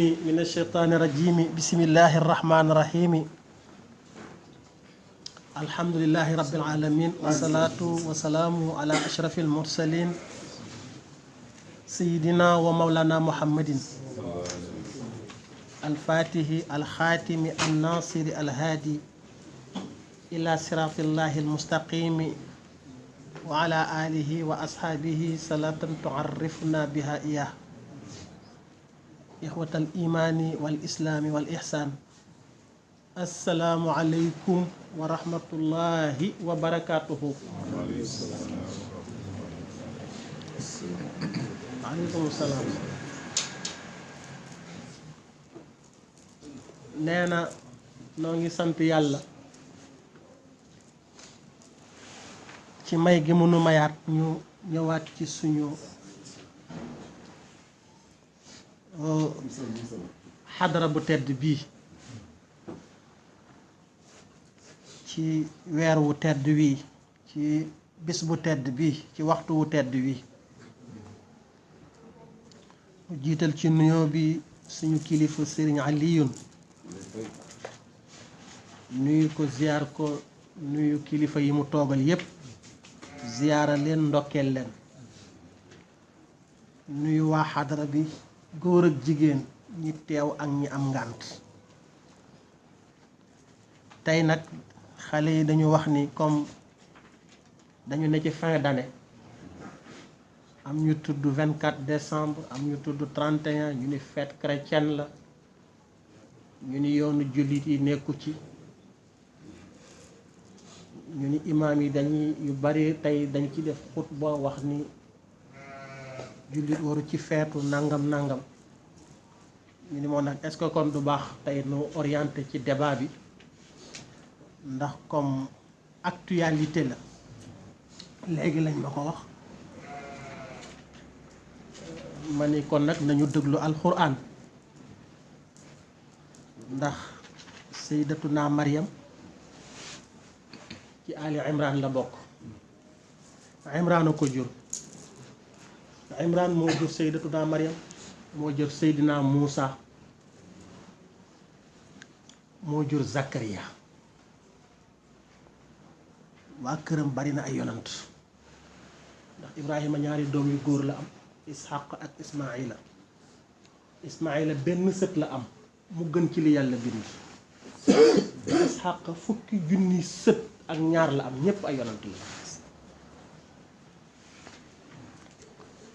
من الشيطان الرجيم بسم الله الرحمن الرحيم الحمد لله رب العالمين والصلاة والسلام على أشرف المرسلين سيدنا ومولانا محمد الفاتح الخاتم الناصر الهادي إلى صراط الله المستقيم وعلى آله وأصحابه صلاة تعرفنا بها إياه إخوة الإيمان والإسلام والإحسان السلام عليكم ورحمة الله وبركاته. عليكم السلام. neena noo ngi sant yàlla ci may gi mënu mayaat ñu ñëwaat ci suñu xadara bu tedd bii ci weer wu tedd wii ci bis bu tedd bii ci waxtu wu tedd wii mu jiital ci nuyoo bi suñu kilifa Sëriñ Aliyun nuyu ko ziyaar ko nuyu kilifa yi mu toogal yépp ziyaara leen ndokkeel leen nuyu waa xadara bi góor ak jigéen ñi teew ak ñi am ngànt tey nag xale yi dañu wax ni comme dañu ne ci fin d'année am ñu tudd 24 décembre am ñu tudd 31 ñu ni fête chrétienne la ñu ni yoonu jullit yi nekku ci ñu ni imaam yi dañuy yu bari tey dañ ci def xutba wax ni jullit waru ci feetu nangam nangam ñu ni moo nag est-ce que kon du baax tey nu orienté ci débat bi ndax comme actualité la léegi lañ ma ko wax ma ni kon nag nañu déglu alxuraan ndax sayyidatuna Maryam ci Ali Imran la bokk Imran a ko jur Imran moo jur sayyidatuna Maryam moo jur Seydina Muusa moo jur Zakariya waa këram bari na ay yonant ndax Ibrahima ñaari doom yu góor la am Ishaq ak Ismaila benn sët la am mu gën ci li yàlla bind Ishaq fukki junni sët ak ñaar la am ñépp ay yonant la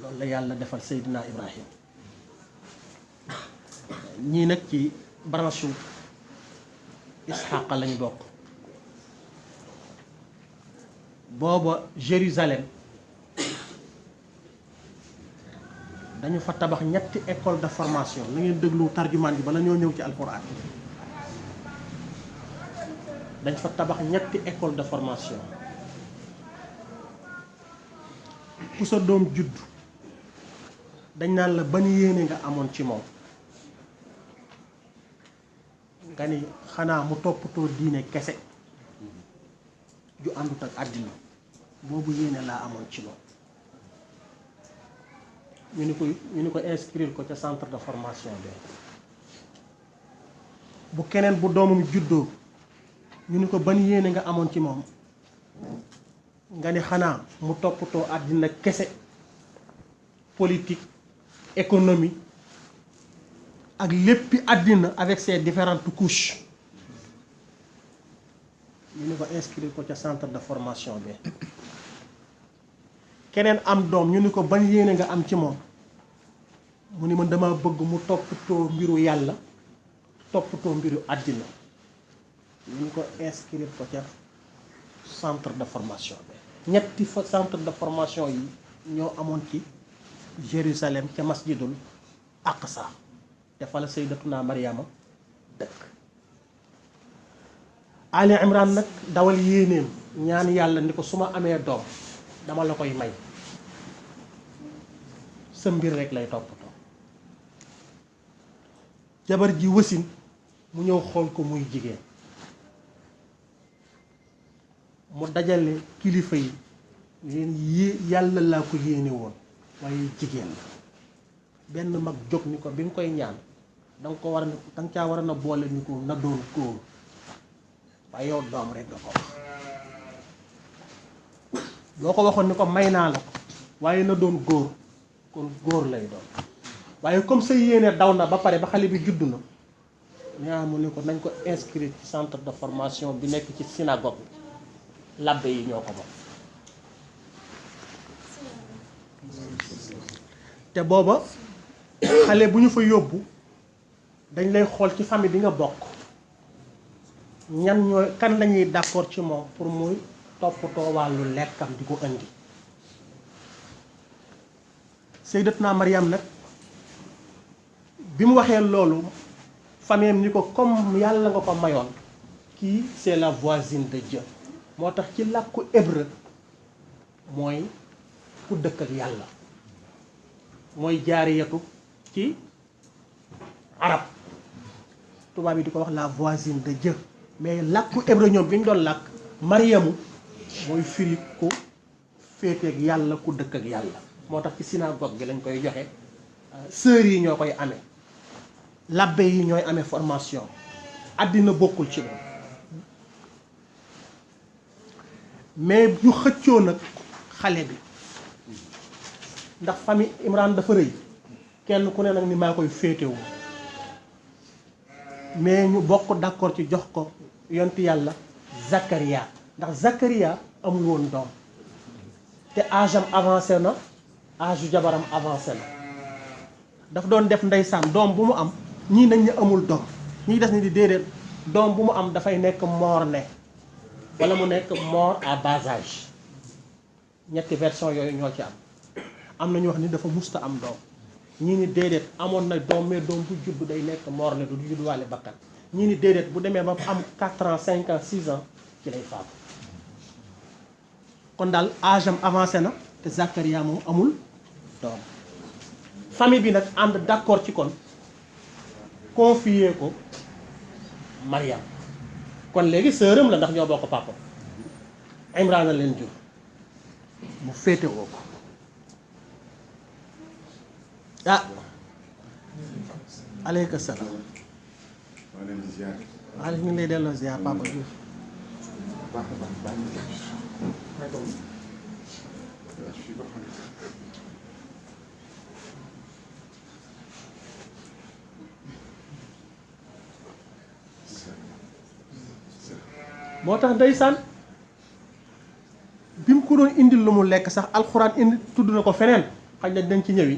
loolu la yàlla defal Seydina Ibrahim ñii nag ci branche Ishaq lañ bokk booba Jérusalem dañu fa tabax ñetti école de formation na ngeen déglu tarjumaan bi bala ñoo ñëw ci alxuraan dañ fa tabax ñetti école de formation ku sa doom judd dañ naan la ban yéene nga amoon ci moom nga ni xanaa mu toppatoo diine kese ju àndut ak àddina boobu yéene laa amoon ci moom ñu ni ko inscrire ko ca centre de formation bi bu keneen bu doomam juddoo ñu ni ko ban yéene nga amoon ci moom nga ni xanaa mu toppatoo àddina kese politique économie ak léppi àddina avec ses différentes couches ñu ni ko inscrire ko ca centre de formation bi keneen am doom ñu ni ko ban yéene nga am ci moom mu ni man dama bëgg mu toppatoo mbiru yàlla toppatoo mbiru àddina ñu ni ko inscrire ko ca centre de formation bi ñetti centre de formation yi ñoo amoon ci Jérusalem ca masjidul Aqsa te fa la sayyidatuna Maryama dëkk Ali Imran nag dawal yéenéem ñaan yàlla ni ko su ma amee doom dama la koy may sa mbir rek lay toppatoo jabar ji wasin mu ñëw xool ko muy jigéen mu dajale kilifa yi leen yàlla laa ko yéene woon waaye jigéen la benn mag jóg ni ko bi nga koy ñaan danga ko war a danga caa war a na boole ni ko na doon góor waaye yow doom rek nga ko wax boo ko waxoon ni ko may naa la ko waaye na doon góor kon góor lay doon waaye comme sa yéene daw na ba pare ba xale bi juddu na ñaa mu ni ko nañ ko inscrire ci centre de formation bi nekk ci synagogue bi labbe yi ñoo ko moom te booba xale bu ñu fa yóbbu dañ lay xool ci famille bi nga bokk ñan ñooy kan lañuy d'accord ci moom pour muy toppatoo wàllu lekkam di ko indi Sayyidatuna Maryam nag bi mu waxee loolu famille ni ko comme yàlla nga ko mayoon kii c'est la voisine de Dieu moo tax ci làkku hébreu mooy ku dëkk ak yàlla mooy jaariyatu ci arab tubaab yi di ko wax la voisine de Dieu mais làkku hébreu ñoom bi ñu doon làkk Maryamu mooy firi ku féete ak yàlla ku dëkk ak yàlla moo tax ci synagogue bi lañ koy joxe sœurs yi ñoo koy amee labbe yi ñooy amee formation àddina bokkul ci moom mais ñu xëccoo nag xale bi ndax famille Imran dafa rëy kenn ku ne nag ni maa koy féetewu mais ñu bokk d'accord ci jox ko yontu yàlla Zakaria ndax Zakaria amul woon doom te âge am avancé na âge yu jabaram avancé na daf doon def ndeysaan doom bu mu am ñii nañ ñu amul doom ñii des ni di déedéet doom bu mu am dafay nekk mort-né wala mu nekk mort à bas âge ñetti version yooyu ñoo ci am na ñu wax ni dafa musta am doom ñii ni déedéet amoon na doom mais doom bu judd day nekk mort-né du judd waale bakkan ñii ni déedéet bu demee ba am 4 ans 5 ans 6 ans ci lay faatu kon daal âge am avancé na te Zakaria moom amul doom famille bi nag ànd d'accord ci kon confier ko Maryam kon léegi sœuram la ndax ñoo bokk papa Imran a leen jur mu féete woo ko ah aleyka salaam waaye ñu ngi lay delloo ziar papa Diouf moo tax ndeysaan bi mu ko doon indil lu mu lekk sax alxuraan indi tudd na ko feneen xaj na dañ ci ñëwi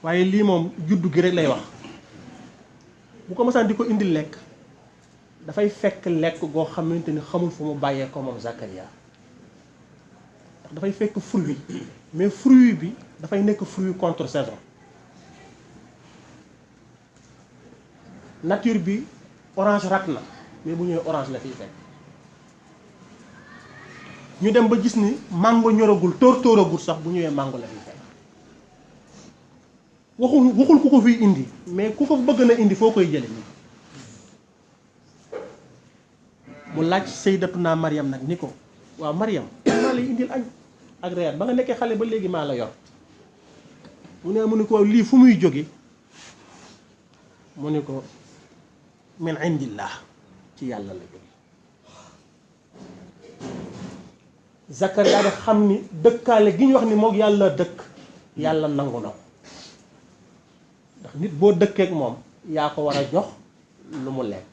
waaye lii moom juddu gi rek lay wax bu ko mësaan di ko indil lekk dafay fekk lekk goo xamante ni xamul fu mu bàyyee ko moom Zakaria ndax dafay fekk fruit mais fruit bi dafay nekk fruit contre saison nature bi orange rak na mais bu ñëwee orange la fiy fekk ñu dem ba gis ni mango ñoragul tóoragul sax bu ñëwee mango la fiy fekk waxul ku ko fiy indi mais ku ko bëgg na indi foo koy jële nii mu laaj Sayyidatuna Maryam nag ni ko waaw Maryam maa lay indil añ ak reer ba nga nekkee xale ba léegi maa la yor mu ne ko lii fu muy jóge mu ne ko min indillah ci yàlla la jóge Zakaria da xam ni dëkkaale gi ñu wax ni moog yàlla dëkk yàlla nangu na ko ndax nit boo dëkkeek moom yaa ko war a jox lu mu lekk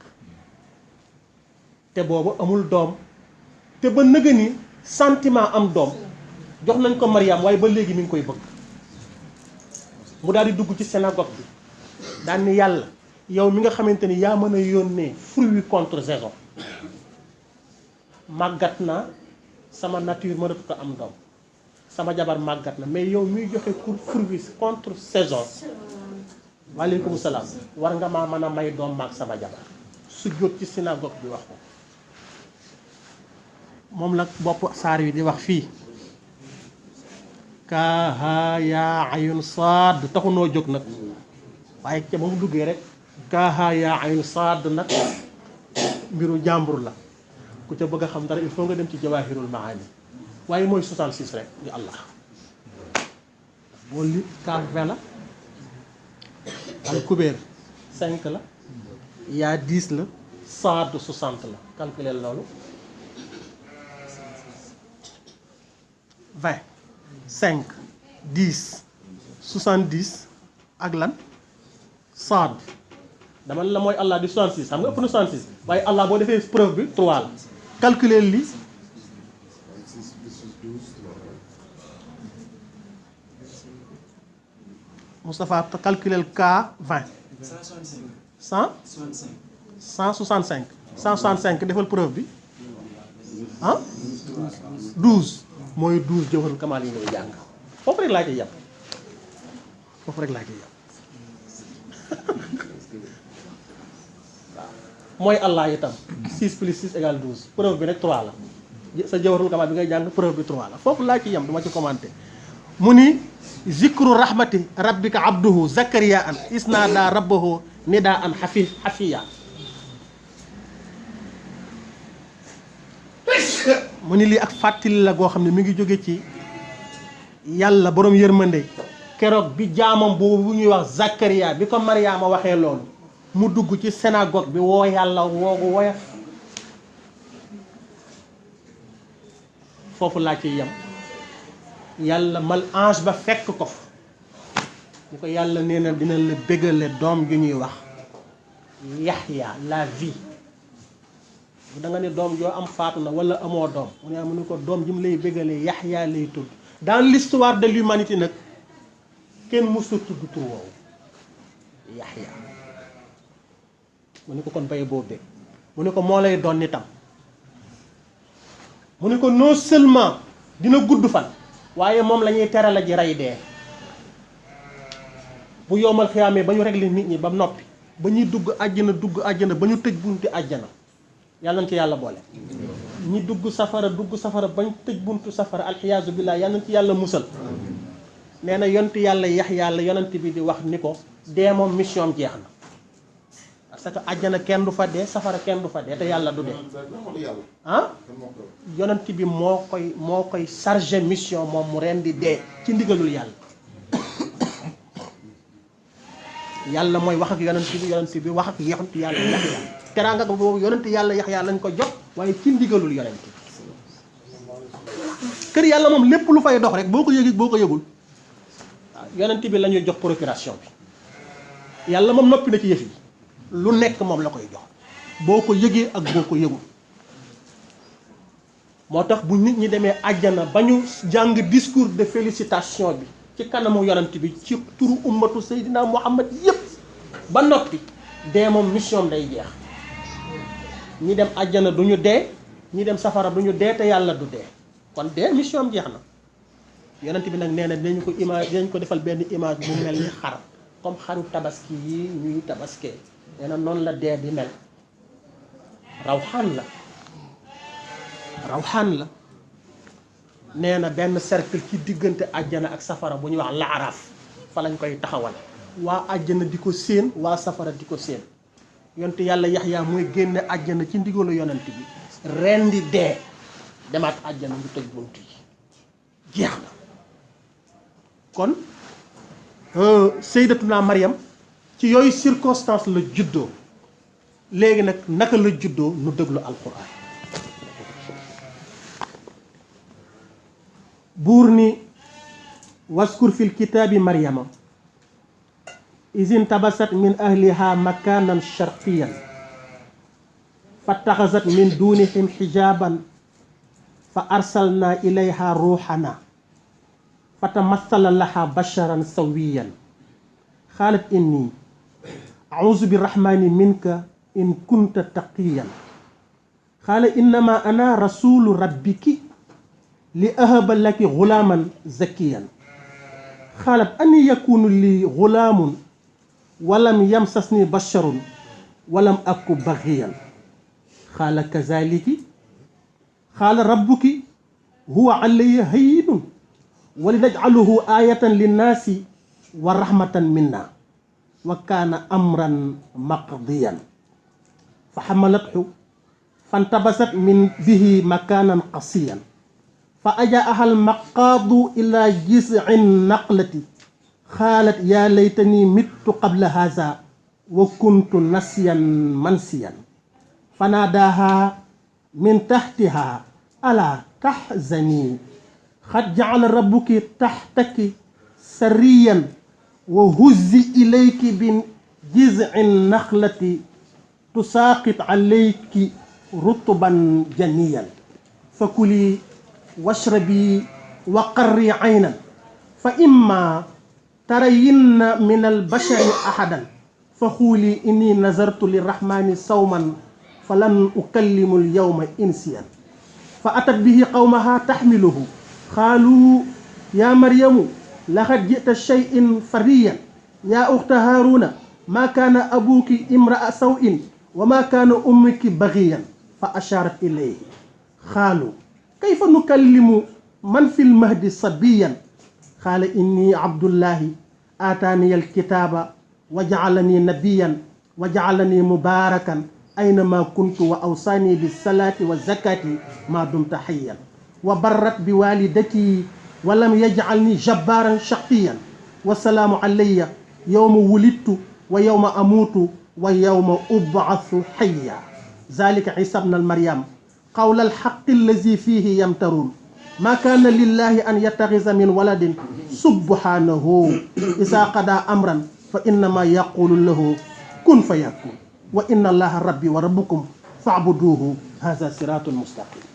te boobu amul doom te ba nëga ni sentiment am doom jox nañ ko Maryam waaye ba léegi mi ngi koy bëgg mu daal di dugg ci synagogue bi daan ni yàlla yow mi nga xamante ni yaa mën a yónnee fruit contre saison màggat naa sama nature mënatu ko am doom sama jabar màggat na mais yow miy joxe fruit contre saison waaleykum salaam war nga maa mën a may doom maag sama jabar su jóot ci synagogue bi wax ko moom la bopp saar wi di wax fii kaaha yaa ayun saad taxunoo jóg nag waaye ca ba mu duggee rek kaaha yaa ayun saad nag mbiru jàmbur la ku ca bëgg a xam dara il faut nga dem ci jawahirul maani waaye mooy 66 rek di allah boo li kaaf la al kubéer 5 la yaa 10 la saad 60 la calculer loolu 20 5 10 70 ak lan saad dama la mooy Allah di 66 xam nga ëpp na 66 waaye Allah boo defee preuve bi 3 la calculer li Moustapha calculer K 20 165 defal preuve bi ah 12 mooy 12 jawharul kamal yi ngay jàng foofu rek laa ciy yem mooy Allah itam 6 plus 6 égale 12 preuve bi rek 3 la sa jawharul kamal bi ngay jàng preuve bi 3 la foofu laa ci yem duma ci commenter mu ni zikru rahmati rabbika abduhu zakariya an isnada rabbahu nida an xafiya mu ni lii ak fàttali la goo xam ne mi ngi jóge ci yàlla borom yërmande keroog bi jaamam boobu bu ñuy wax zakariya bi ko Mariama waxee loolu mu dugg ci synagogue bi woo yàlla woogu woyof foofu laa ci yem yàlla mal ange ba fekk ko fa ñu ko yàlla nee na dina la bégale doom ju ñuy wax Yaxya la vie da nga ne doom joo am faatu na wala amoo doom mu ne ko doom ji mu lay bégalee Yaxya lay tudd dans l'histoire de l'humanité nag kenn mësul tudd tur woowu Yaxya mu ne ko kon bay boo bég mu ne ko moo lay doon itam mu ne ko non seulement dina gudd fan waaye moom la ñuy terale ji rey dee bu yowmal xiyaamee ba ñu réglé nit ñi ba noppi ba ñuy dugg àjjana ba ñu tëj bunti àjjana yàlla nañ ci yàlla boole ñi dugg safara ba ñu tëj buntu safara alxiyaasu billaah yàlla nañ ci yàlla musal nee na yonent yàlla Yaxya la yonent bi di wax ni ko dee moom mission jeex na parce que àjjana kenn du fa dee safara kenn du fa dee te yàlla du dee ah yonent bi moo koy chargé mission moom mu ren di dee ci ndigalul yàlla mooy wax ak yonent bi wax ak yonent yàlla Yaxya teraanga boobu yonent yàlla Yaxya lañ ko jox waaye ci ndigalul yonent kër yàlla moom lépp lu fay dox rek boo ko yëgee boo ko yëgul yonent bi la ñuy jox procuration bi yàlla moom noppi na ci yëf yi lu nekk moom la koy jox boo ko yëgee ak boo ko yëgul moo tax bu nit ñi demee àjjana ba ñu jàng discours de félicitation bi ci kanamu yonent bi ci turu ummatu Seydina Muhammad yépp ba noppi dee moom mission day jeex ñi dem àjjana du ñu dee ñi dem safara du ñu dee te yàlla du dee kon dee mission jeex na yonent bi nag nee na dinañ ko defal benn image bu mel ni xar comme xaru tabaski yi ñuy tabaskee nee na noonu la dee di mel rawxaan la nee na benn cercle ci diggante àjjana ak safara bu ñuy wax laaraaf fa lañ koy taxawal waa àjjana di ko séen waa safara di ko séen yonent yàlla Yaxya mooy génne àjjana ci ndigalu yonent bi ren di dee demaat àjjana ñu tëj bunt yi jeex na kon Seydatuna Maryam ci yooyu circonstance la juddoo léegi nag naka la juddoo nu déglu alquran buur ni waskur fil kitaabi Maryama izin tabasat min ahliha makanan sharqiyan fattaxasat min dunihim xijaban fa arsalna ilayha ruuxana fatamassala laha basharan sawiyan xaalat inni auzu birrahmani minka in kunta taqiyan xaala innama ana rasulu rabbiki li ahaba laki gulaaman zakiyan xaalat ani yakunu li gulaamun walam yamsasni basharun walam aku bagiyan xaala kazaliki xaala rabbuki huwa alayya hayyinun wa linajcaluhu ayatan linnaasi wa rahmatan minna wa kaana amran maqdiyan fa xamalathu fantabasat min bihi makanan qasiyan fa ajaaha almaqaadu ila jisci naqlati xaalat yaa laytani mittu qabla haza وكنت نسيا منسيا فناداها من تحتها ألا تحزني قد جعل ربك تحتك سريا وهزي إليك بجذع النخلة تساقط عليك رطبا جنيا فكلي واشربي وقري عينا فإما ترين من البشر أحدا فقولي إني نذرت للرحمن صوما فلن أكلم اليوم إنسيا فأتت به قومها تحمله قالوا يا مريم لقد جئت شيء فريا يا أخت هارون ما كان أبوك امرأ سوء وما كان أمك بغيا فأشارت إليه قالوا كيف نكلم من في المهد صبيا قال إني عبد الله آتاني الكتاب وجعلني نبيا وجعلني مباركا أينما كنت وأوصاني بالصلاة والزكاة ما دمت حيا وبرت بوالدتي ولم يجعلني جبارا شقيا والسلام علي يوم ولدت ويوم أموت ويوم أبعث حيا ذلك عيسى ابن المريم قول الحق الذي فيه يمترون ما كان لله أن يتخذ من ولد سبحانه إذا قضى أمرا فإنما يقول له كن فيكون وإن الله ربي وربكم فاعبدوه هذا صراط مستقيم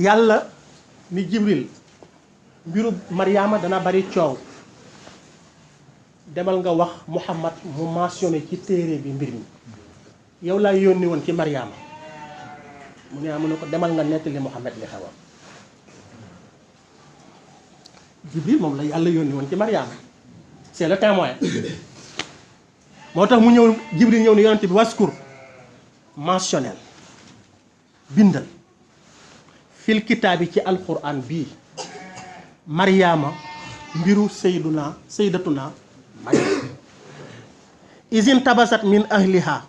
yàlla ni Jibril mbiru Mariama dana bari coow demal nga wax Muhammad mu mentionné ci téere bi mbir mi yow laa yónni woon ci Mariama mu ne ko demal nga nettali Muhammad li xewam Jibril moom la yàlla yónni woon ci Mariama c'est le témoin moo tax mu ñëw Jibril ñëw ni yonent bi waskur mentionnel bindal fil kitaabi ci alquran bii Mariama mbiru sayyidatuna Mariama izin tabasat min ahliha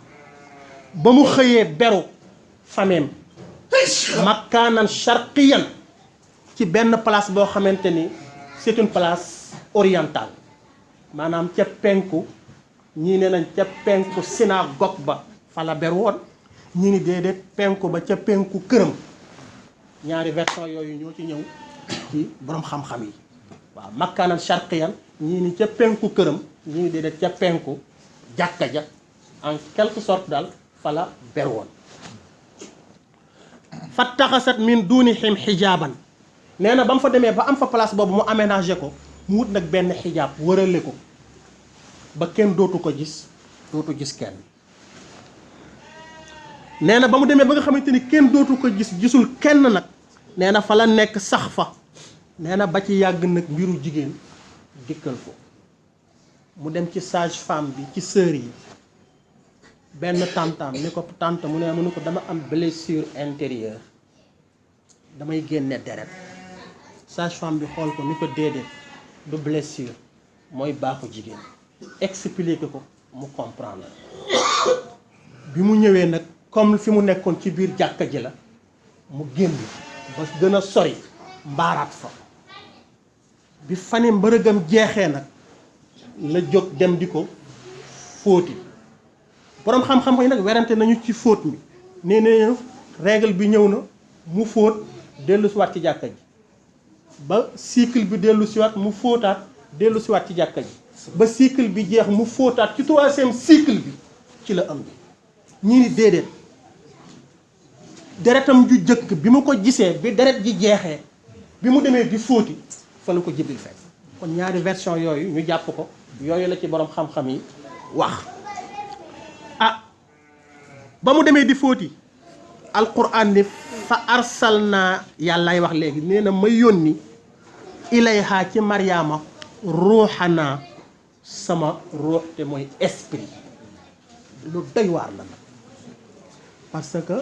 ba mu xëyee beru fameem makkaanan sharqiyan ci benn place boo xamante ni c'est une place orientale maanaam ca penku ñii ne nañ ca penku synagogue ba fa la beru woon ñii ni déedéet penku ba ca penku këram ñaari version yooyu ñoo ci ñëw ci borom xam-xam yi waaw makkaanan sharqiyan ñii ni ca penku këram ñii ni déedéet ca penku jàkka ja en quelque sorte daal fa la ber woon fattaxasat min duunihim xijaaban nee na ba mu fa demee ba am fa place boobu mu aménagé ko mu wut nag benn xijaab wërale ko ba kenn dootu gis kenn nee na ba mu demee ba nga xamante ni kenn dootu ko gisul kenn nag nee na fa la nekk sax fa nee na ba ci yàgg nag mbiru jigéen dikkal ko mu dem ci sage femme bi ci sœur yi benn tantam ni ko tante mu ne ko dama am blessure intérieure damay génne deret sage femme bi xool ko ni ko déedéet du blessure mooy baaxu jigéen expliqué ko mu comprendre bi mu ñëwee nag comme fi mu nekkoon ci biir jàkka ji la mu génn ba gën a sori mbaaraat fa bi fane mbërëgam jeexee nag la jóg dem di ko fóoti boroom xam-xam yi nag werante nañu ci fóot mi nee nañu règle bi ñëw na mu fóot dellu siwaat ci jàkka ji ba cycle bi dellu siwaat mu fóotaat dellu siwaat ci jàkka ji ba cycle bi jeex mu fóotaat ci troisième cycle bi ci la ëmb ñii ni déedéet deretam ju jëkk bi mu ko gisee bi deret ji jeexee bi mu demee di fóoti fa la ko Jibril fekk kon ñaari version yooyu ñu jàpp ko yooyu la ci borom xam-xam yi wax ba mu demee di fóoti alquran ni fa arsalna yàllaay wax léegi nee na ma yónni ilayha ci Mariama ruuxanaa sama ruux te mooy esprit lu doy waar la nag parce que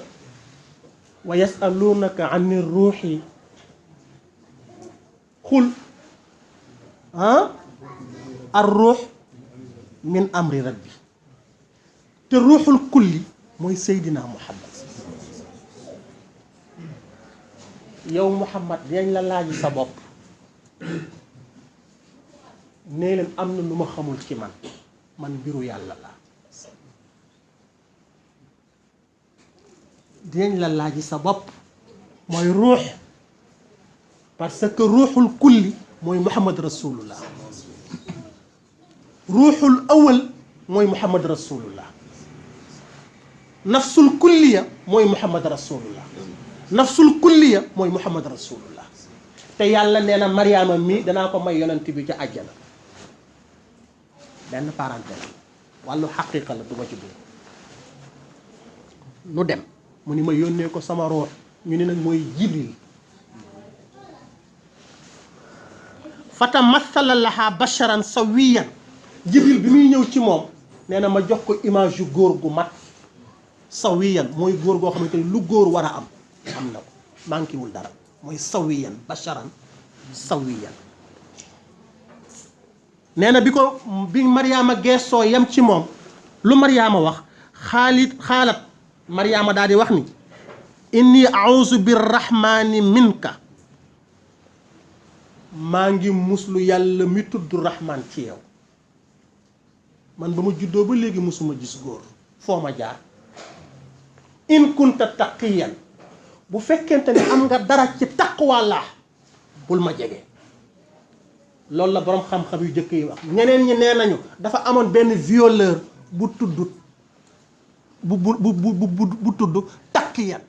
wa yasalunaka ani ruuxi xul ar ruux min amri rabbi te ruuxul kulli mooy Seydina Muhammad yow Muhammad dinañ la laaj sa bopp nee leen am na lu ma xamul ci man mbiru yàlla la dinañ la laaj sa bopp mooy ruux parce que ruuxul kulli mooy Muhammad rasulullah ruuxul awal mooy Muhammad rasulullah nafsul kulliya mooy Muhammad rasulullah nafsul kulliya mooy Muhammad rasulullah te yàlla nee na Mariama mii danaa ko may yonent bi ca àjjana benn parenthèse wàllu xaqiqa la duma ci dugg nu dem mu ni ma yónnee ko sama ruux ñu ne nag mooy Jibril fata mathala laha basharan sawiyan Jibril bi muy ñëw ci moom nee na ma jox ko image yu góor gu mat sawiyan mooy góor goo xamante ni lu góor war a am na ko manqué wul dara mooy sawiyan basharan sawiyan nee na bi Mariama geesoo yem ci moom lu Mariama wax xaalat Mariama daal di wax ni inni a'uuzu birrahmani minka maa ngi muslu yàlla mi tudd rahman ci yow man ba ma juddoo ba léegi musuma gis góor foo ma jaar in kunta taqiyan bu fekkente ne am nga dara ci taqwa la bul ma jege loolu la boroom xam-xam yu jëkk yi wax ñeneen ñi nee nañu dafa amoon benn violeur bu tudd bu tudd taqiyan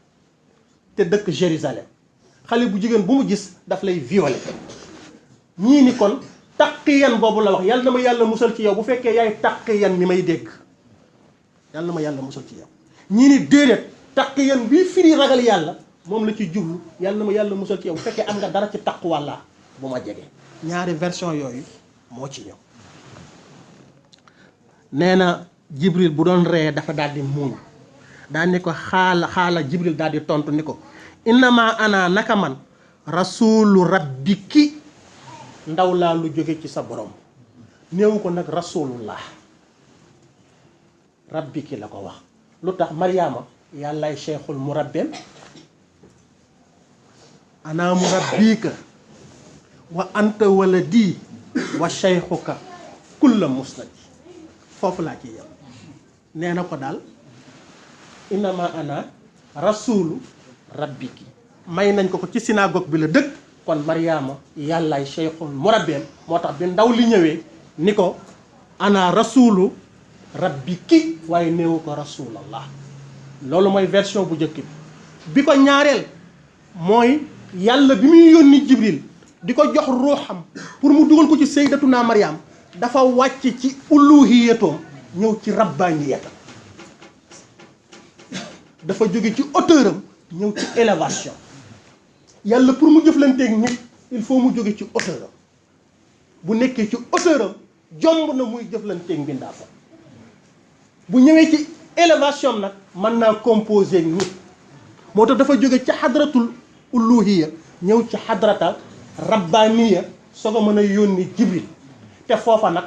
te dëkk Jérusalem xale bu jigéen bu mu gis daf lay violer ñii ni kon taqiyan boobu la wax yàlla na ma yàlla musal ci yow bu fekkee yaay taqiyan mi may dégg yàlla na ma yàlla musal ci yow ñii ni déedéet taqiyan bii firi ragal yàlla moom la ci jublu yàlla na ma yàlla musal ci yow bu fekkee am nga dara ci taqwa la bu ma jege ñaari version yooyu moo ci ñëw nee na Jibril bu doon ree dafa daal di muuñ daal ni ko xaala Jibril daal di tontu ni ko innama ana naka man rasulu rabbiki ndaw laa lu jóge ci sa borom néewu ko nag rasulullah rabbiki la ko wax lu tax Mariama yàllaay cheikhul murabbin ana murabbika wa anta waladi wa cheikhuka kulla muslaj foofu laa ci yem nee na ko daal innama ana rasulu rabbiki may nañ ko ci synagogue bi la dëkk kon Mariama yàllaay cheikhul murabbin moo tax bi ndaw li ñëwee ni ko ana rasulu rabbiki waaye néewu ko rasulallah loolu mooy version bu njëkk bi ko ñaareel mooy yàlla bi muy yónni Jibril di ko jox ruuxam pour mu dugal ko ci sayyidatuna Mariam dafa wàcc ci uluhiyatoom ñëw ci rabbaniyatam dafa jóge ci hauteuram ñëw ci élévation yàlla pour mu jëflanteeg nit il faut mu jóge ci hauteuram bu nekkee ci hauteuram jomb na muy jëflanteeg mbindaa fa bu ñëwee ci élévation nag mën naa composer nit moo tax dafa jóge ci xadratul uluhiya ñëw ci xadrata rabbaniya soo ko mën a yónni Jibril te foofa nag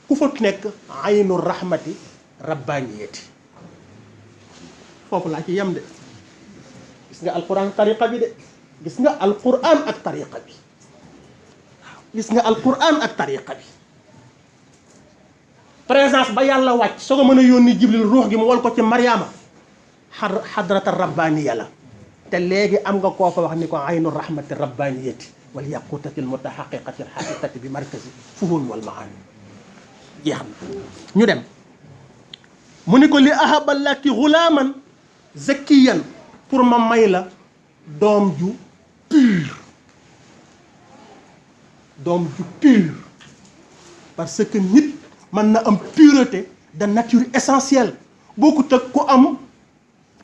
ku fa nekk aynu rahmati rabbaniyati foofu laa ci yem de gis nga alquran tariqa bi de gis nga alquran ak tariqa bi waaw gis nga alquran ak tariqa bi présence ba yàlla wàcc soo ko mën a yónni Jibril ruux gi mu wal ko ci Mariama xadrata rabbaniya la te léegi am nga koo ko wax ni ko aynu rahmati rabbaniyati wal yaqutati al mutahaqiqati al haqiqati bi markazi fuhum wal maani jeex na ñu dem mu ni ko li ahaba laki gulaaman zakiyan pour ma may la doom ju pur parce que nit mën na am pureté de nature essentielle bokkut ak ku am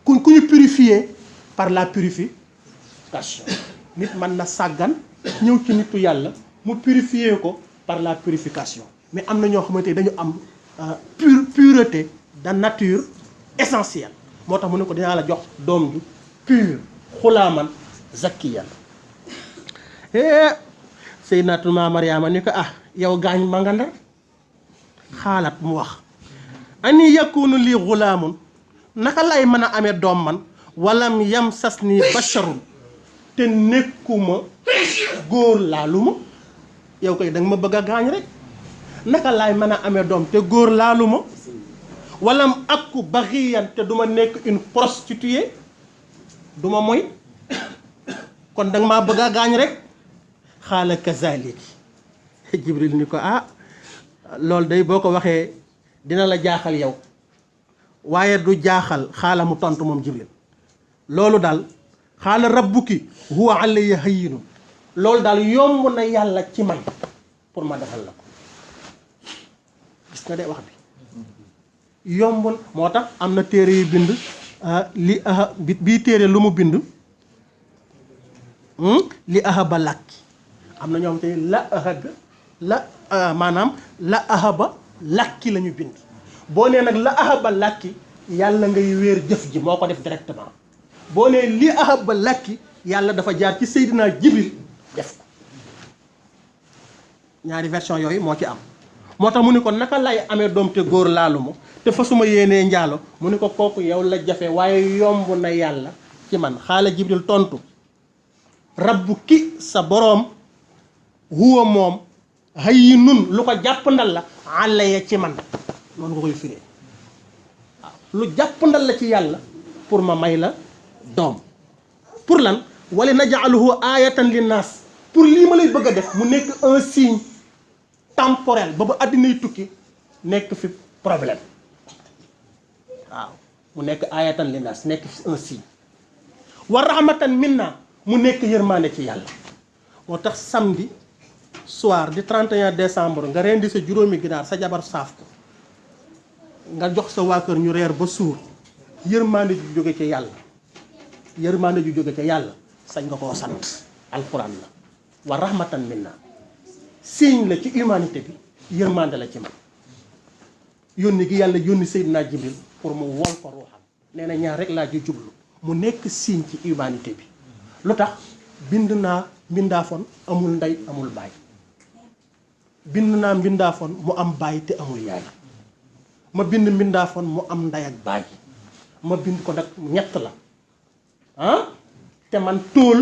ku ñu purifier par la purification nit mën na sàggan ñëw ci nitu yàlla mu purifier ko par la purification mais am na ñoo xamante ni dañu am pureté de nature essentielle moo tax mu ne ko dinaa la jox doom ju pur xulaaman zakkiyan Sayyidatuna Mariama ni ko yow gaañ ma nga ndar xaalat mu wax ani yakunu lii xulaamun naka lay mën a amee doom man walam yam sas nii basharun te nekkuma góor laaluma yow koy danga ma bëgg a gaañ rek naka laay mën a amee doom te góor laalu ma walam akku baxiyan te du ma nekk une prostituée du ma moy kon danga maa bëgg a gaañ rek xaala kazaliki Jibril ni ko loolu day boo ko waxee dina la jaaxal yow waaye du jaaxal xaala mu tontu moom Jibril loolu daal xaala rabbuki huwa alayya hayyinu loolu daal yomb na yàlla ci man pour ma defal la ko gis nga de wax bi yombul moo tax am na téere yu bind bii téere lu mu bind li ahaba làkki am na ñoom te maanaam la ahaba làkki la ñu bind boo nee nag la ahaba làkki yàlla ngay wéer jëf ji moo ko def directement boo nee li ahaba làkki yàlla dafa jaar ci Seydina Jibril def ko ñaari version yooyu moo ci am moo tax mu ni ko naka lay amee doom te góor laalu ma te fasuma yéenee njaalo mu ni ko kooku yow la jafe waaye yomb na yàlla ci man xaala Jibril tontu rabbu ki sa boroom huwa moom hayyinun lu ko jàppandal la alaya ci man noonu nga koy firee waaw lu jàppandal la ci yàlla pour ma may la doom pour lan wali naj'aluhu ayatan linnaas pour lii ma lay bëgg a def mu nekk un signe temporel ba àddinay tukki nekk fi problème waaw mu nekk ayatan linnaas nekk fi un signe wa rahmatan minna mu nekk yërmande ci yàlla moo tax samedi soir di 31 décembre nga rendi sa juróomi ginaar sa jabar saaf ko nga jox sa waa kër ñu reer ba suur yërmande ju jóge ci yàlla yërmande ju jóge ci yàlla sañ nga koo sant alquran la wa rahmatan minna signe la ci humanité bi yërmande la ci man yónni gi yàlla yónni Seydina Jibril pour mu wol ko ruuxam nee na ñaar rek laa ji jublu mu nekk signe ci humanité bi lu tax bind naa mbindaafoon amul ndey amul baay bind naa mbindaafoon mu am baay te amul yaay ma bind mbindaafoon mu am ndey ak baay ma bind ko nag ñett la te man tóol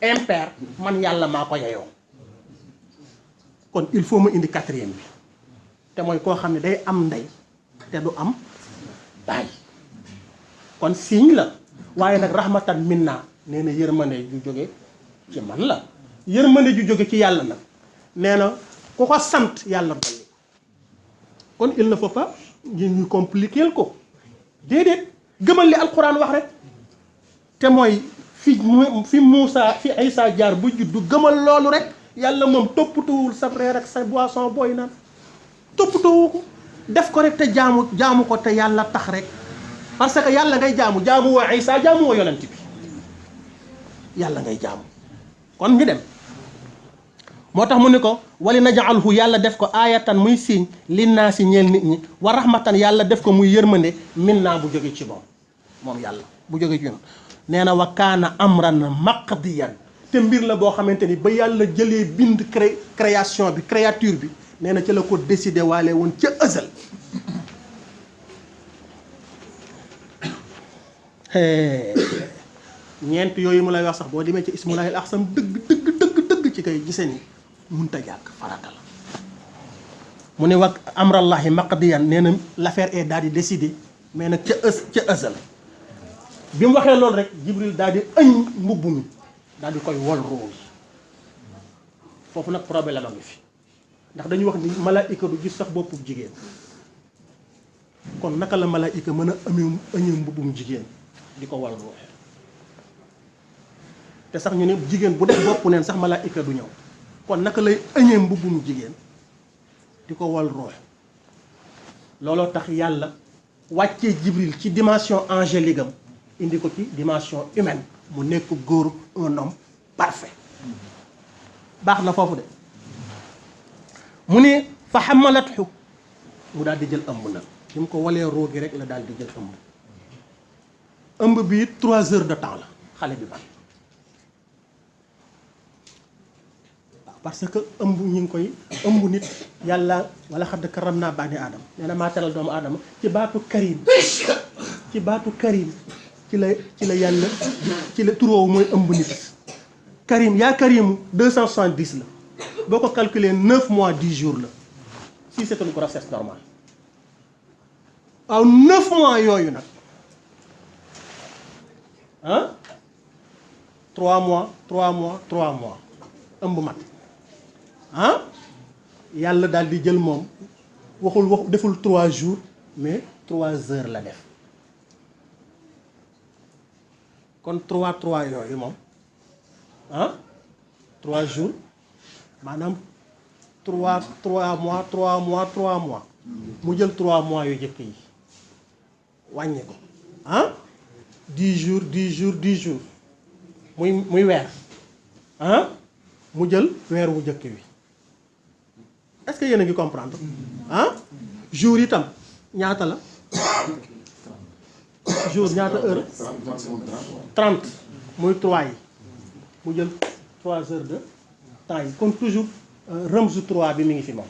impair man yàlla maa ko yeyoo kon il faut ma indi quatrième bi te mooy koo xam ne day am ndey te du am baay kon signe la waaye nag rahmatan minna nee na yërmande ju jóge ci man la yërmande ju jóge ci yàlla nag nee na ku ko sant yàlla dolli kon il ne faut pas ñu compliquer ko déedéet gëmal li alquran wax rek te mooy fi Moussa fi Aïssa jaar bu juddu gëmal loolu rek yàlla moom toppatuwul sa reer ak sa boisson booy naan toppatuwu ko def ko rek te jaamu ko te yàlla tax rek parce que yàlla ngay jaamu woo Aïssa jaamu woo yonent bi yàlla ngay jaamu kon ñu dem moo tax mu ni ko wali naj'alhu yàlla def ko aayatan muy siiñ linnaasi ñeel nit ñi wa rahmatan yàlla def ko muy yërmande minna bu jóge ci moom yàlla bu jóge ci ñun nee na wa kaana amran maqdiyan te mbir la boo xamante ni ba yàlla jëlee bind création bi créature bi nee na ca la ko décidé waale woon ca ësal ñeent yooyu mu lay wax sax boo demee ci ismulaahil ahsam dëgg ci kay gisee ni munta jàkk farata la mu ne wa amrallahi maqdiyan nee na l'affaire est daal di décidé mais nag ca ësal bi mu waxee loolu rek Jibril daal di ëñ mbubb mi daal di koy wol ruu yi foofu nag problème la ngi fi ndax dañuy wax ni malaayika du gis sax boppum jigéen kon naka la malaayika mën a ëñee mbubbum jigéen di ko wol ruu te sax ñu ne jigéen bu def bopp neen sax malaayika du ñëw kon naka lay ëñee mbubbum jigéen di ko wol ruu looloo tax yàlla wàccee Jibril ci dimension angélique am indi ko ci dimension humaine mu nekk góor un homme parfait baax na foofu de mu ne fa xamalathu mu daal di jël ëmb nag bi mu ko walee roo gi rek la daal di jël ëmb bi 3 heures de temps la xale bi ban waaw parce que ëmb ñu ngi koy ëmb nit yàlla wala xadd karam naa bani aadama nee na maa teral doomu aadama ci baatu karim ci la yàlla ci la turoowu mooy ëmb nit karim yaa karimu 270 la boo ko calculer 9 mois 10 jours la si c'est une grossesse normale aw 9 mois yooyu nag ah 3 mois 3 mois 3 mois ëmb mat ah yàlla daal di jël moom wax deful 3 jours mais 3 heures la def kon 3 yooyu moom ah 3 jours maanaam 3 mois 3 mois 3 mois mu jël 3 mois yu jëkk yi wàññi ko ah 10 jours 10 jours 10 jours muy weer ah mu jël weer wu jëkk wi est-ce que yéen a ngi comprendre ah jour itam ñaata la jour ñaata heure 30 muy 3 yi mu jël 3 heures de temps yi kon toujours rëmsu 3 bi mi ngi fi moom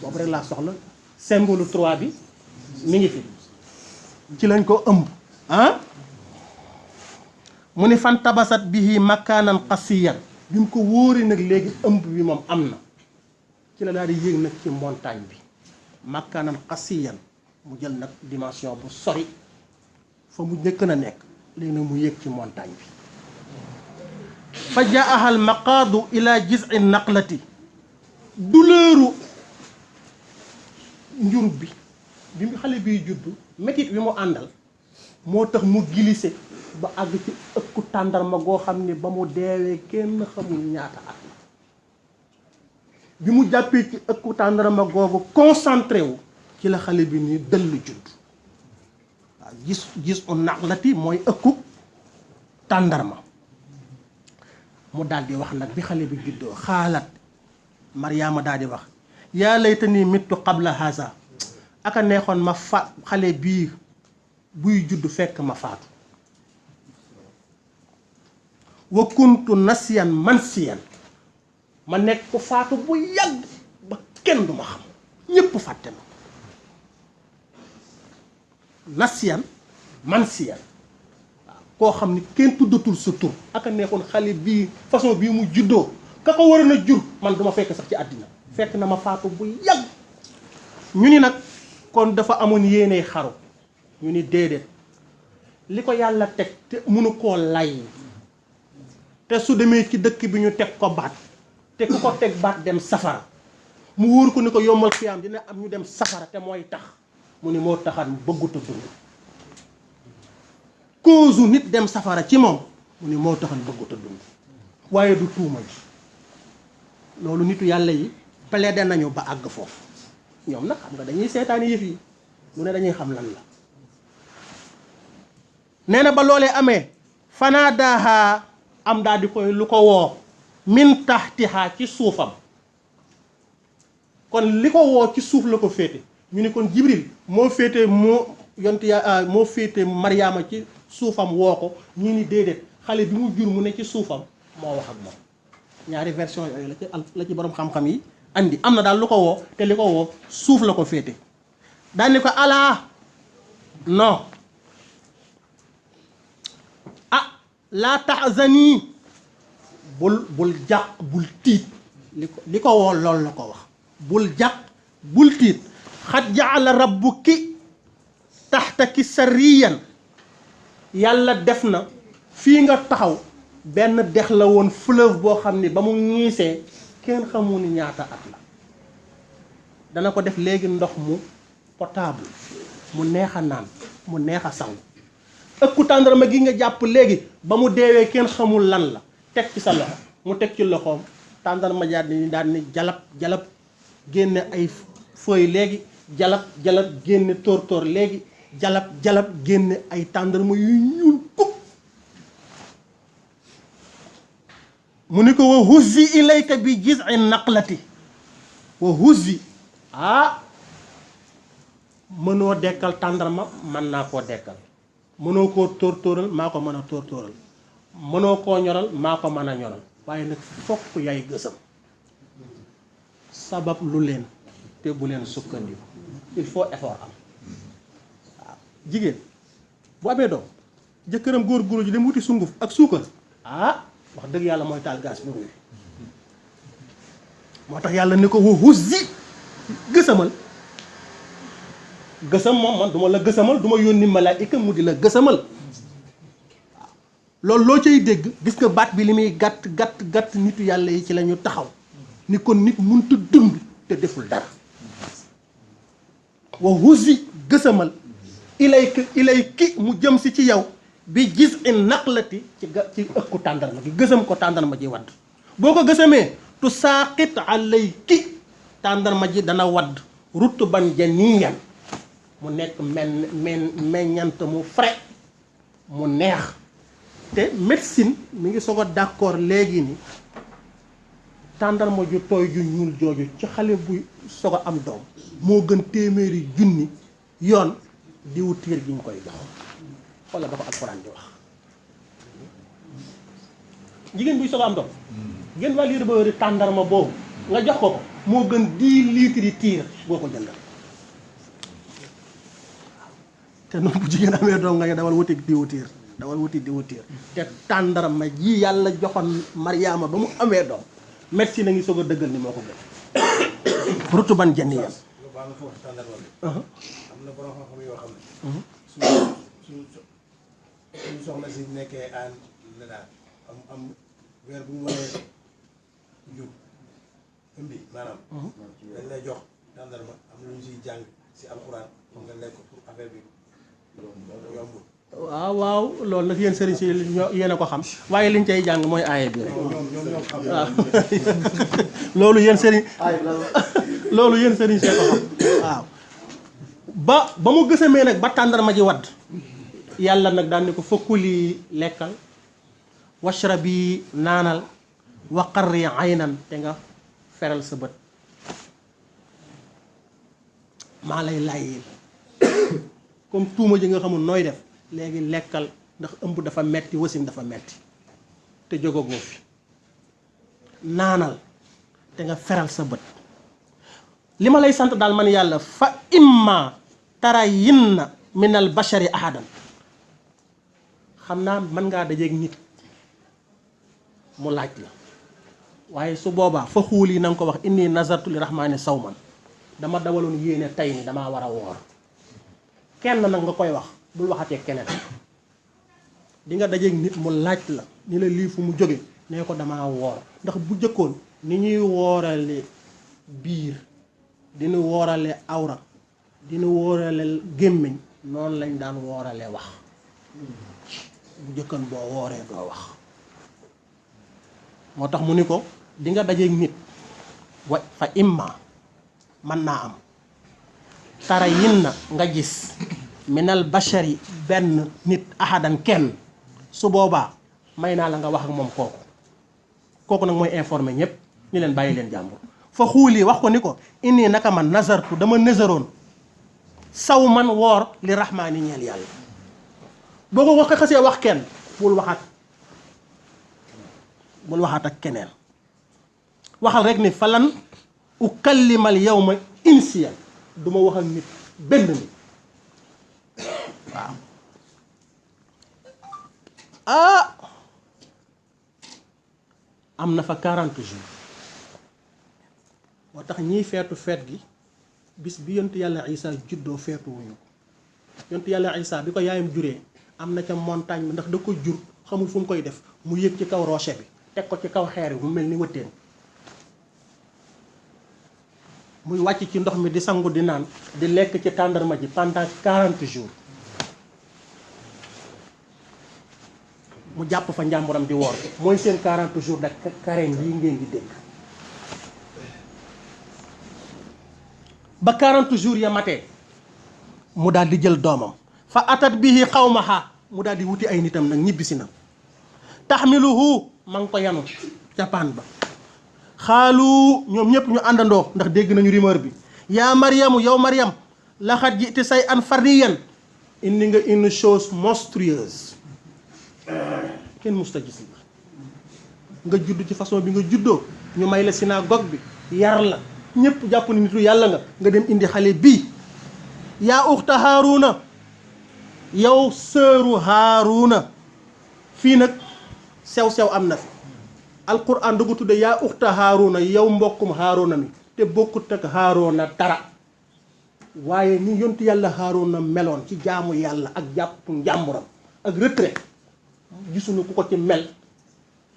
boobu rek laa soxla symbole 3 bi mi ngi fi ci lañ ko ëmb ah mu ni fan tabasat bihi makaanan qasiyan bi mu ko wóori nag léegi ëmb bi moom am na ci la daal di yéeg nag ci montagne bi makaanan qasiyan mu jël nag dimension bu sori fa mu njëkk na nekk léegi nag mu yéeg ci montagne bi fa jaaha al maqaadu ila jiz'i naqlati douleur njurub bi mu xale biy juddu métit bi mu àndal moo tax mu glissé ba àgg ci ëkku tàndarma goo xam ne ba mu deewee kenn xamul ñaata at la bi mu jàppee ci ëkku tàndarma googu concentré wu ci la xale bi nii dëll judd waaw gis u naqlati mooy ëkku tàndarma mu daal di wax nag bi xale bi juddoo xaalat Mariama daal di wax yaa laytanii mittu qabla haza aka neexoon ma fa xale bii buy judd fekk ma faatu wa kuntu nasiyan mansiyan ma nekk ko faatu bu yàgg ba kenn du ma xam ñépp fàtte ma nasiyan mansiyan koo xam ni kenn tuddatul sa tur aka neexoon xale bii façon bii mu juddoo ka ko waroon a jur man duma fekk sax ci àddina fekk na ma faatu bu yàgg ñu ni nag kon dafa amoon yéeney xaru ñu ni déedéet li ko yàlla teg te mënu koo lay te su demee ci dëkk bi ñu teg ko baat te ku ko teg baat dem safara mu wóor ko ni ko yombal xiyaam dina am ñu dem safara te mooy tax mu ni moo taxan bëggut a dund cause nit dem safara ci moom mu ni moo taxan bëggut a dund waaye du tuuma ji loolu nitu yàlla yi plaidé nañu ba àgg foofu ñoom nag xam nga dañuy seetaani yëf yi lu ne dañuy xam lan la nee na ba loolee amee fanaadaaha am daal di koy lu ko woo min taxtiha ci suufam kon li ko woo ci suuf la ko féete ñu ni kon Jibril moo féete moo féete Mariama ci suufam woo ko ñu ni déedéet xale bi mu jur mu ne ci suufam moo wax ak moom ñaari version yooyu la ci borom xam-xam yi andi am na daal lu ko woo te li ko woo suuf la ko féete daal ni ko alaa non laa tahzani bul jàq bul tiit li ko woo loolu la ko wax bul jàq bul tiit xat jaala rabbuki taxtaki sariyan yàlla def na fii nga taxaw benn dex la woon fleuve boo xam ni ba mu ñiisee kenn xamul ni ñaata at la dana ko def léegi ndox mu potable mu neex a naan mu neex a sangu ëkku tàndarma gi nga jàpp léegi ba mu deewee kenn xamul lan la teg ci sa loxo mu teg ci loxoom tàndarma jaar ni daal ni jalab génne ay feuilles léegi jalab génne tóor léegi jalab génne ay tàndarma yu ñuul kuk mu ni ko wa huzzi ilayka bi jiz'i naqlati wa huzzi mënoo dekkal tàndarma mën naa koo dekkal mënoo koo tóor-tóoral maa ko mën a tóor-tóoral mënoo koo ñoral maa ko mën a ñoral waaye nag fokk yaay gësam sabab lu leen te bu leen sukkandiku il faut effort am waaw jigéen bu amee doom jëkkëram góor ji dem wuti sunguf ak suukar wax dëgg yàlla mooy taal gaz bu ruy moo tax yàlla ne ko wa huzzi gësamal gësam moom man duma la gësamal duma yónni malaayika mu di la gësamal loolu loo cay dégg gis nga baat bi li muy gàtt gàtt gàtt nitu yàlla yi ci la ñu taxaw ni kon nit mënut a dund te deful dara wa husi gësamal ilayki mu jëm si ci yow bi gis in naqlati ci ëkku tàndarma gi gësam ko tàndarma ji wadd boo ko gësamee tu saaqit alayki tàndarma ji dana wadd rutban janiyan mu nekk meññant mu frais mu neex te médecine mi ngi soog a d'accord léegi ni tàndarma ju tooy ju ñuul jooju ci xale buy soog a am doom moo gën téeméeri junni yoon diwu tiir gi ñu koy jox walla dafa alxuraan di wax jigéen buy soog a am doom gën waa liir ba wëri tàndarma boobu nga jox ko moo gën 10 litres yi tiir boo ko jëndal te noonu bu jigéen amee doom nga ne dawal wuti diwu tiir dawal wuti diwu tiir te tàndarma ji yàlla joxoon Mariama ba mu amee doom médecine a ngi soog a dëggal ni moo ko gën rutu ban jenn yam am na borom xam-xam yoo xam ne suñu soxna si nekkee aan la daal am weer bu ñu waree jur ëmbi maanaam dañ lay jox tàndarma am na lu ñu siy jàng si alxuraan nga lekk ko pour affaire bi yombul waaw loolu nag yéen sëriñ si yéen a ko xam waaye liñ cay jàng mooy aaye bi rek waaw loolu yéen sëriñ loolu yéen sëriñ see ko xam waaw ba mu gësamee nag ba tàndarma ji wadd yàlla nag daan ni ko fakuli lekkal washrabi naanal wa qarri aynan te nga feral sa bët maa lay layyil comme tuuma ji nga xamul nooy def léegi lekkal ndax ëmb dafa metti wasin dafa metti te jógagoo fi naanal te nga feral sa bët li ma lay sant daal man yàlla fa imma tarayinna minal bashari ahadan xam naa mën ngaa dajeeg nit mu laaj la waaye su boobaa fa xuul yi na nga ko wax inni nazartu li rahmaani sawman dama dawaloon yéene tey ni damaa war a woor kenn nag nga koy wax bul waxatee keneen di nga dajeeg nit mu laaj la ni la lii fu mu jóge nee ko damaa woor ndax bu jëkkoon ni ñuy woorale biir dina woorale awra dina woorale gémmiñ noonu lañ daan woorale wax bu jëkkoon boo wooree doo wax moo tax mu ni ko di nga dajeeg nit wa fa imma mën naa am tara yin na nga gis minal bashari benn nit ahadan kenn su boobaa may naa la nga wax ak moom kooku nag mooy informé ñëpp ni leen bàyyi leen jàmbur fa xuuli wax ko ni ko inni naka man nazartu dama nazaroon saw man woor li rahmaani ñeel yàlla boo ko wax xasee wax kenn bul waxaat ak keneen waxal rek ni falan ukallimal yawma insiyan du ma wax ak nit benn nit waaw am na fa 40 jours moo tax ñiy feetu feet gi bis bi yontu yàlla Isa juddoo feetu wuñu ko yontu yàlla Isa bi ko yaayam juree am na ca montagne bi ndax da ko jur xamul fu mu koy def mu yëg ci kaw rocher bi teg ko ci kaw xeer bi mu mel ni wëttéen muy wàcc ci ndox mi di sangu di naan di lekk ci tàndarma ji pendant 40 jours mu jàpp fa njàmburam di woor mooy seen 40 jours de carême yi ngeen di dégg ba 40 jours ya matee mu daal di jël doomam fa atat bihi xawmaha mu daal di wuti ay nitam nag ñibbisi na taxmiluhu ma ngi ko yanu ca paan ba xaalu ñoom ñëpp ñu àndandoo ndax dégg nañu rumeur bi yaa Mariamu yow Mariam laxat ji te say an fardiyan indi nga une chose monstrueuse kenn musta gis la nga judd ci façon bi nga juddoo ñu may la synagogue bi yar la ñëpp jàpp ni nitu yàlla nga dem indi xale bii yaa uxta Haaruna yow sëru Haaruna fii nag sew-sew am na fi alquran da ko tudde yaa uxta Haaruna yow mbokkum Haaruna mi te bokkut ak Haaroona dara waaye ni yontu yàlla Haaroona meloon ci jaamu yàlla ak jàpp njàmburam ak retrait gisuñu ku ko ci mel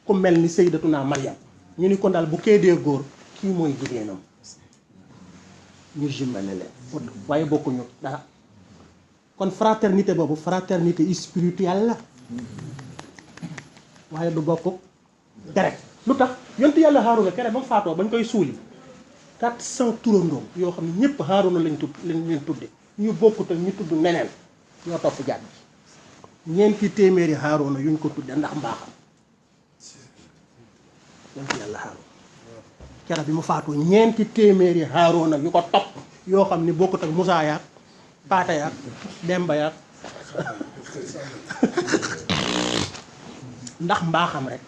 ku mel ni Sayyidatuna Maryam ñu ni kon daal bu kee dee góor kii mooy jigéenam ñu jumale leen waaye bokkuñu dara kon fraternité boobu fraternité spirituelle la waaye du bokk deret lu tax yontu yàlla Haaruna kere ba mu faatoo bañ koy suuli 400 turandoom yoo xam ne ñëpp Haaruna lañ leen tudde ñu bokkut ak ñu tudd neneen ñoo topp jàdd ji ñeenti téeméeri Haaruna yuñ ko tudde ndax mbaaxam yontu yàlla Haaruna kere bi mu faatoo ñeenti téeméeri Haaruna yu ko topp yoo xam ne bokkut ak Musaa yaak Paata yaak Demba yaak ndax mbaaxam rek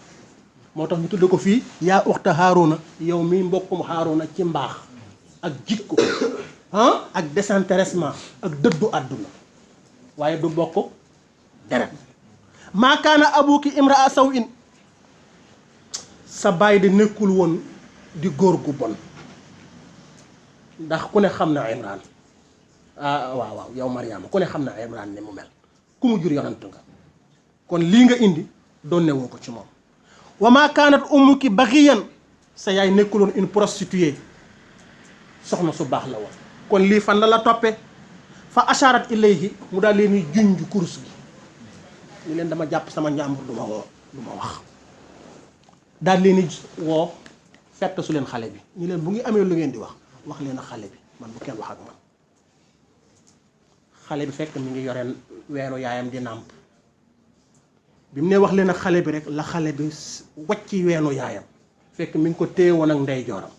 moo tax ñu tudd ko fii yaa uxta Haaruna yow mi mbokkum Haaruna ci mbaax ak jikko ak désintéressement ak dëddu àdduna waaye du bokk deret maa kaana abuki imraa saw in sa baay di nekkul woon di góor gu bon ndax ku ne xam na Imraan waaw yow Mariama ku ne xam na Imraan ne mu mel ku mu jur yonant nga kon lii nga indi doon ne woo ko ci moom wa maa kaanat ummuki baxiyan sa yaay nekkuloon une prostituée soxna su baax la woon kon lii fan la toppe fa asharat ilayhi mu daal leen di junj kurus gi ni leen dama jàpp sama njàmbur du ma wax daal leen di woo fett su leen xale bi ñu leen bu ngi amee lu ngeen di wax leen ak xale bi man bu kenn wax ak man xale bi fekk mi ngi yore weeru yaayam di nàmp bi mu ne wax leen ak xale bi rek la xale bi wacci weenu yaayam fekk mi ngi ko téye woon ak ndeyjooram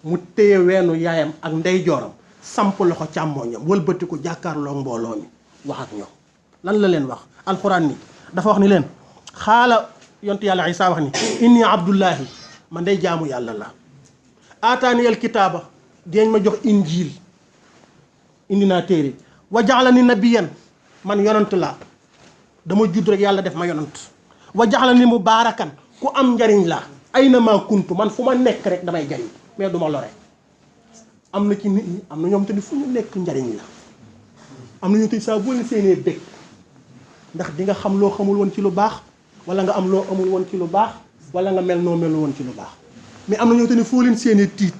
mu téye weenu yaayam ak ndeyjooram samp loxo càmmooñam wëlbati ko jàkkaarloo mbooloo mi wax ak ñoom lan la leen wax alxuraan ni dafa wax ni leen xaala yontu yàlla Isaa wax ni inni abdullahi man day jaamu yàlla la aataaniyal kitaaba deeñ ma jox injiil indi naa téere wa jaxlani nabiyan man yonant la dama judd rek yàlla def ma yonant wa jaxlani mubaarakan ku am njariñ la ay na maa kuntu man fu ma nekk rek damay jariñ mais du ma lore am na ci nit ñi am na ñoom te ni fu ñu nekk njariñ la am na ñoo te saa boo leen seenee bëgg ndax di nga xam loo xamul woon ci lu baax wala nga am loo amul woon ci lu baax wala nga mel noo melu woon ci lu baax mais am na ñoo te ni foo leen seenee tiit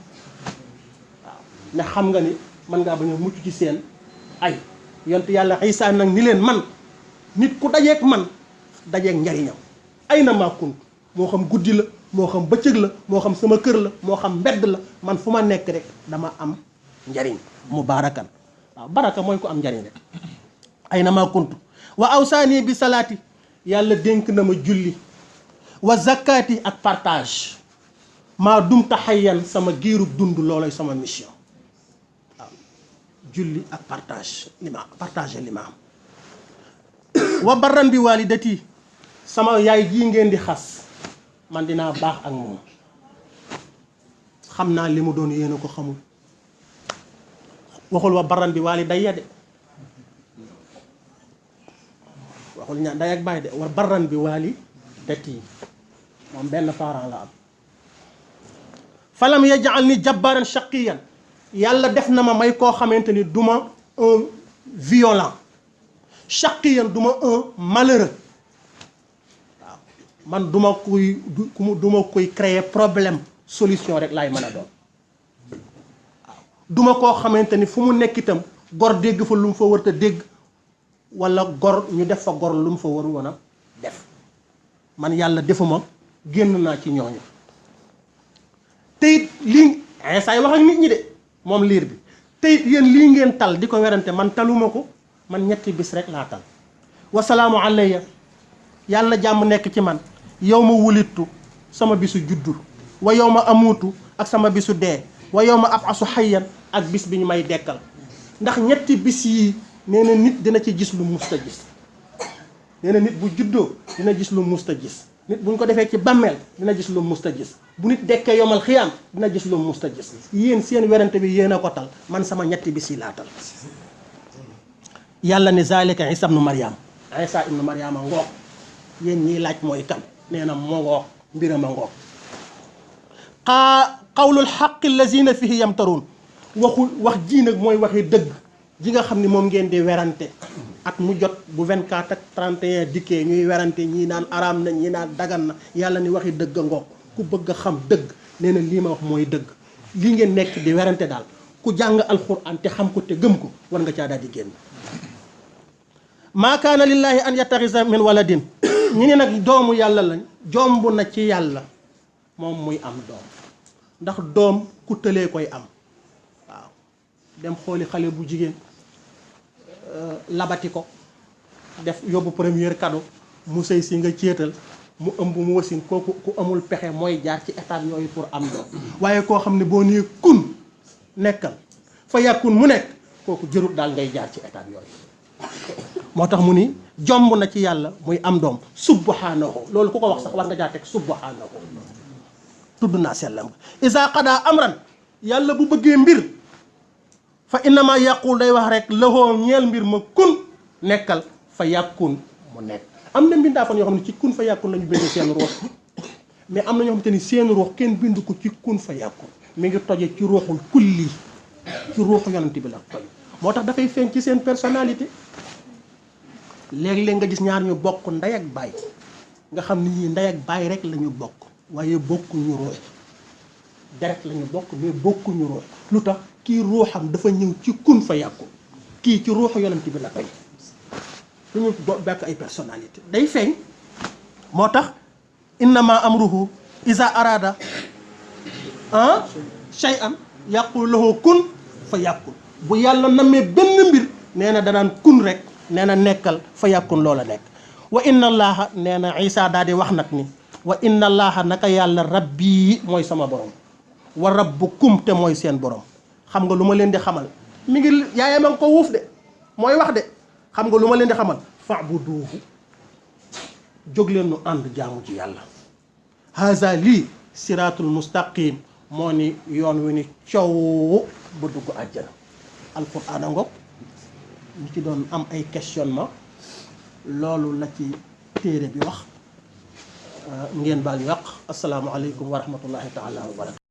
waaw ne xam nga ni mën ngaa bañ a mucc ci seen ay yontu yàlla Isaa nag ni leen man nit ku dajeek man dajeek njariñam ay na maa kunt moo xam guddi la moo xam bëccëg la moo xam sama kër la moo xam mbedd la man fu ma nekk rek dama am njariñ mubaarakan waaw baraka mooy ko am njariñ rek ay na maa kunt wa awsaani bi salaati yàlla dénk na ma julli wa zakkaati ak partage maa dumta xayyan sama giirub dund looloy sama mission waaw julli ak partage li ma am wa barran bi walidati sama yaay jii ngeen di xas man dinaa baax ak moom xam naa li mu doon yéen a ko xamul waxul wa barran bi walidayya de waxul ñaa day ak bàyyi de wa barran bi walidati moom benn parent la am falam yaj'al ni jabbaran shaqiyan yàlla def na ma may koo xamante ni duma un violent shaqiyan duma un malheureux waaw man duma koy créer problème solution rek laay mën a doon waaw duma koo xamante ni fu mu nekk itam gor dégg fa lu mu fa warta dégg wala gor ñu def fa gor lu mu fa war woon a def man yàlla defuma génn naa ci ñooñu te it lii saa yi wax ak nit ñi de moom liir bi te it yéen lii ngeen tal di ko werante man taluma ko man ñetti bis rek laa tal wasalaamu alayya yàlla jàmm nekk ci man yow ma wulittu sama bisu juddu wa yow ma amuutu ak sama bisu dee wa yow ma abasu xayyan ak bis bi ñu may dekkal ndax ñetti bis yii nee na nit dina ci gis lu musta gis nee na nit bu juddoo dina gis lu musta gis nit buñ ko defee ci bàmmeel dina gis lu musta gis bu nit dekkee yomal xiyaam dina gis lu musta gis yéen seen werante bi yéen a ko tal man sama ñetti bis yi laa tal yàlla ne zalika Isa ibnu Maryam Isa ibnu Maryam a ngoog yéen ñiy laaj mooy kan nee na moo ngoog mbiram a ngoog qawlul xaqi lazina fihi yamtaruun wax ji nag mooy waxi dëgg ji nga xam ne moom ngeen di werante at mu jot bu 24 ak 31 dikkee ñuy werante ñii naan araam na ñii naan dagan na yàlla ni waxi dëgg a ngoog ku bëgg a xam dëgg nee na lii ma wax mooy dëgg lii ngeen nekk di werante daal ku jàng alxuraan te xam ko te gëm ko war nga caa daal di génn. maa kaana lillaahi an yattaxisa min waladin ñi ne nag doomu yàlla lañ jomb na ci yàlla moom muy am doom ndax doom ku tëlee koy am waaw dem xooli xale bu jigéen labati ko def yóbbu premier cadeau mu sëy si nga céetal mu ëmb mu wasin kooku ku amul pexe mooy jaar ci étape yooyu pour am doom waaye koo xam ne boo nee kun nekkal fa yàkkun mu nekk kooku jërut daal ngay jaar ci étape yooyu moo tax mu ni jomb na ci yàlla muy am doom subhanahu loolu ku ko wax sax war nga jaa teg subhanahu tudd naa sellam isa qada amran yàlla bu bëggee mbir fa innama yaqul day wax rek lahoo ñeel mbir ma kun nekkal fa yàkkun mu nekk am na mbindaa fan yoo xam ne ci kun fa yàkkun lañu bindee seen ruux mais am na ñoo xamante ni seen ruux kenn bind ko ci kun fa yàkkun mi ngi toje ci ruuxul kulli ci ruuxu yonent bi la toj moo tax dafay feeñ ci seen personnalité léeg-léeg nga gis ñaar ñu bokk ndey ak baay nga xam ni ñii ndey ak baay rek la ñu bokk waaye bokkuñu ruux deret la ñu bokk mais bokkuñu ruux lu tax kii ruuxam dafa ñëw ci kun fa yàkkun kii ci ruuxu yonent bi la toj duñu bekk ay personnalité day feeñ moo tax innama amruhu iza arada shay'an yaqulu lahu kun fa yàkkun bu yàlla namee benn mbir nee na danaan kun rek nee na nekkal fa yàkkun loola nekk wa inna allaha nee na isa daal di wax nag ni wa inna allaha naka yàlla rabbi mooy sama borom wa rabbukum te mooy seen borom xam nga lu ma leen di xamal mi ngi yaayam a ngi ko wuuf de mooy wax de xam nga lu ma leen di xamal fa'buduhu jóg leen nu ànd jaamu ci yàlla haza lii siratul mustaqim moo ni yoon wi ni coow ba dugg àjjana alquran a ngoog ñu ci doon am ay questionnement loolu la ci téere bi wax ngeen baal ñu wax asalaamaaleykum wa rahmatullahi taala wa barakatu